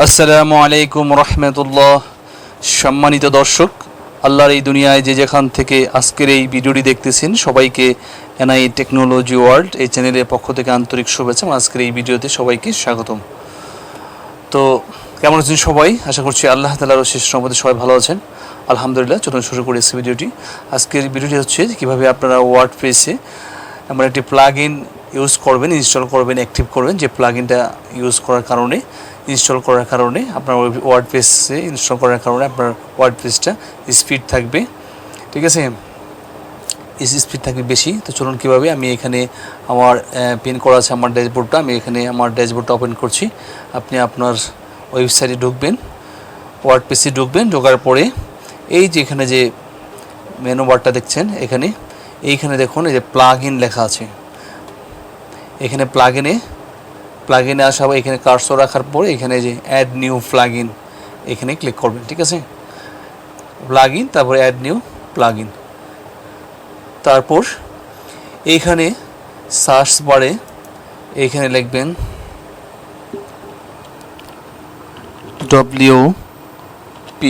আসসালামু আলাইকুম রহমতুল্লাহ। সম্মানিত দর্শক, আল্লাহর এই দুনিয়ায় যে যেখান থেকে আজকের এই ভিডিওটি দেখতেছেন সবাইকে এনআই টেকনোলজি ওয়ার্ল্ড এই চ্যানেলের পক্ষ থেকে আন্তরিক শুভেচ্ছা। আজকের এই ভিডিওতে সবাইকে স্বাগতম। তো কেমন আছেন সবাই? আশা করছি আল্লাহ তাআলার অশেষ রহমতে সবাই ভালো আছেন। আলহামদুলিল্লাহ। চলুন শুরু করি আজকের ভিডিওটি। আজকের ভিডিওটি হচ্ছে কীভাবে আপনারা ওয়ার্ডপ্রেসে এমন একটি প্লাগইন ইউজ করবেন, ইনস্টল করবেন, অ্যাক্টিভ করবেন, যে প্লাগইনটা ইউজ করার কারণে, ইনস্টল করার কারণে আপনার ওয়ার্ডপ্রেসে ইনস্টল করার কারণে আপনার ওয়ার্ডপ্রেসটা স্পিড থাকবে, ঠিক আছে, স্পিড থাকবে বেশি। তো চলুন কীভাবে, আমি এখানে আমার পিন করা আছে আমার ড্যাশবোর্ডটা, আমি এখানে আমার ড্যাশবোর্ডটা ওপেন করছি। আপনি আপনার ওয়েবসাইটে ঢুকবেন, ওয়ার্ডপ্রেসে ঢুকবেন, ঢোকার পরে এই যে এখানে যে মেনু বারটা দেখছেন, এইখানে দেখুন এই যে প্লাগইন লেখা আছে। এখানে প্লাগইনে আসা হবে। এখানে কার্সর রাখার পরে এখানে যে অ্যাড নিউ প্লাগইন, এখানে ক্লিক করবেন, ঠিক আছে। প্লাগইন, তারপরে অ্যাড নিউ প্লাগইন। তারপর এইখানে সার্চ বারে এইখানে লিখবেন WP,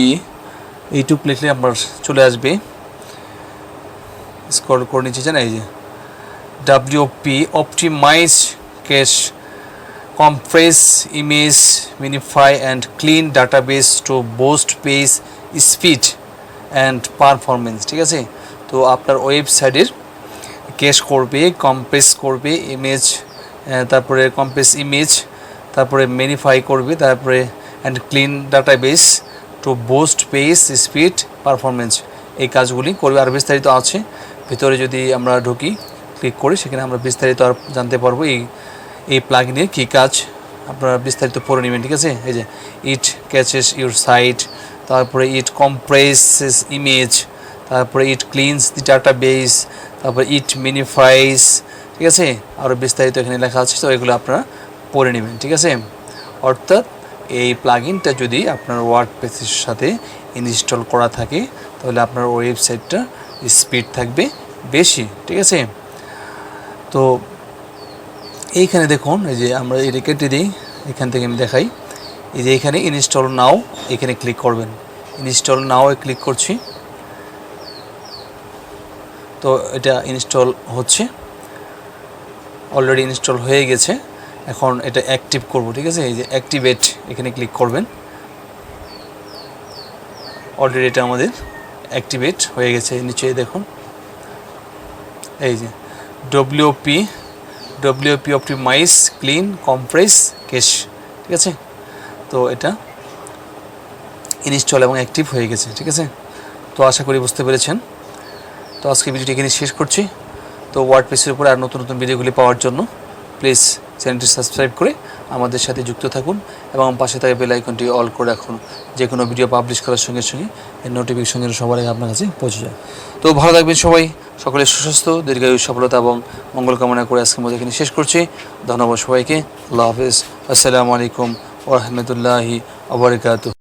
এইটুকু লিখলে আপনার চলে আসবে। স্ক্রল করে নিচে যান, এই যে WP optimize cache, compress image, minify and clean database to boost page speed and performance, ঠিক আছে। তো আপনার ওয়েবসাইটের ক্যাশ করবে, কম্প্রেস করবে ইমেজ, তারপরে কম্প্রেস ইমেজ, তারপরে মিনিফাই করবে, তারপরে and clean database two boost page speed performance, এই কাজগুলি করবে। আর বিস্তারিত আছে ভিতরে, যদি আমরা ঢুকি ক্লিক করি সেখানে আমরা বিস্তারিত আর জানতে পারবো এই প্লাগইনের কী কাজ, আপনারা বিস্তারিত পড়ে নেবেন, ঠিক আছে। এই যে ইট ক্যাচেস ইউর সাইট, তারপরে ইট কম্প্রেসেস ইমেজ, তারপরে ইট ক্লিনস দি ডাটাবেস, তারপরে ইট মিনিফাইস, ঠিক আছে। আরও বিস্তারিত এখানে লেখা আছে, তো এগুলো আপনারা পড়ে নেবেন, ঠিক আছে। অর্থাৎ এই প্লাগইনটা যদি আপনার ওয়ার্ডপ্রেসের সাথে ইনস্টল করা থাকে তাহলে আপনার ওয়েবসাইটটা স্পিড থাকবে বেশি, ঠিক আছে। তো এইখানে দেখুন, এই যে আমরা এটা কেটে দিই, এখান থেকে আমি দেখাই। এই যে এখানে ইনস্টল নাও, এখানে ক্লিক করবেন। ইনস্টল নাও এ ক্লিক করছি, তো এটা ইনস্টল হচ্ছে, অলরেডি ইনস্টল হয়ে গেছে। এখন এটা অ্যাক্টিভ করব, ঠিক আছে। এই যে অ্যাক্টিভেট, এখানে ক্লিক করবেন। অলরেডি এটা আমাদের অ্যাক্টিভেট হয়ে গেছে। নিচে দেখুন এই যে WP optimize clean compress cache, ঠিক আছে। তো এটা ইনস্টল এবং অ্যাক্টিভ হয়ে গেছে, ঠিক আছে। তো আশা করি বুঝতে পেরেছেন। তো আজকে ভিডিওটি এখানে শেষ করছি। তো ওয়ার্ডপ্রেসের উপরে আর নতুন নতুন ভিডিওগুলি পাওয়ার জন্য প্লিজ চ্যানেলটি সাবস্ক্রাইব করে আমাদের সাথে যুক্ত থাকুন এবং পাশে থাকা বেল আইকনটি অল করে রাখুন। যে কোনো ভিডিও পাবলিশ করার সঙ্গে সঙ্গে এর নোটিফিকেশন যেন সবার আগে আপনার কাছে পৌঁছে যায়। তো ভালো থাকবেন সবাই, সকলের সুস্বাস্থ্য, দীর্ঘায়ু, সফলতা এবং মঙ্গল কামনা করে আজকের মধ্যে এখানে শেষ করছি। ধন্যবাদ সবাইকে। আল্লাহ হাফেজ। আসসালামু আলাইকুম ওয়া রাহমাতুল্লাহি ওয়া বারাকাতুহু।